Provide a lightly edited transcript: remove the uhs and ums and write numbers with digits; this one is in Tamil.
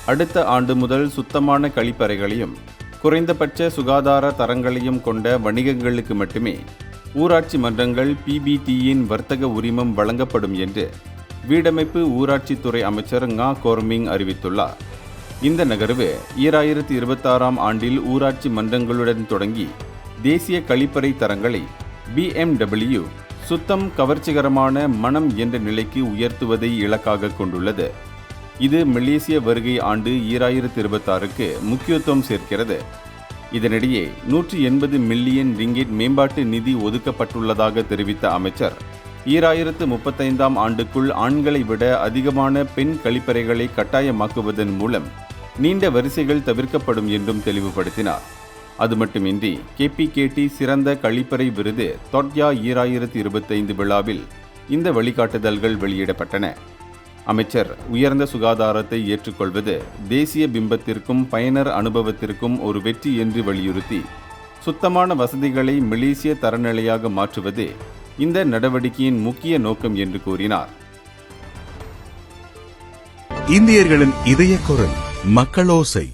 அடுத்த ஆண்டு முதல் சுத்தமான கழிப்பறைகளையும் குறைந்தபட்ச சுகாதார தரங்களையும் கொண்ட வணிகங்களுக்கு மட்டுமே ஊராட்சி மன்றங்கள் PBTயின் வர்த்தக உரிமம் வழங்கப்படும் என்று வீடமைப்பு ஊராட்சித்துறை அமைச்சர் ngா கொர்மிங் அறிவித்துள்ளார். இந்த நகர்வு 2026ஆம் ஆண்டில் ஊராட்சி மன்றங்களுடன் தொடங்கி தேசிய கழிப்பறை தரங்களை BMW சுத்தம் கவர்ச்சிகரமான மனம் என்ற நிலைக்கு உயர்த்துவதை இலக்காக கொண்டுள்ளது. இது மலேசிய வருகை ஆண்டு 2026க்கு முக்கியத்துவம் சேர்க்கிறது. இதனிடையே 180 மில்லியன் ரிங்கிட் மேம்பாட்டு நிதி ஒதுக்கப்பட்டுள்ளதாக தெரிவித்த அமைச்சர் 2035ஆம் ஆண்டுக்குள் ஆண்களை விட அதிகமான பெண் கழிப்பறைகளை கட்டாயமாக்குவதன் மூலம் நீண்ட வரிசைகள் தவிர்க்கப்படும் என்றும் தெளிவுபடுத்தினார். அது மட்டுமின்றி KPKT சிறந்த கழிப்பறை விருது தொட்யா 2025 விழாவில் இந்த வழிகாட்டுதல்கள் வெளியிடப்பட்டன. அமைச்சர் உயர்ந்த சுகாதாரத்தை ஏற்றுக்கொள்வது தேசிய பிம்பத்திற்கும் பயனர் அனுபவத்திற்கும் ஒரு வெற்றி என்று வலியுறுத்தி சுத்தமான வசதிகளை மலேசிய தரநிலையாக மாற்றுவதே இந்த நடவடிக்கையின் முக்கிய நோக்கம் என்று கூறினார். இந்தியர்களின் இதய குரல் மக்களோசை.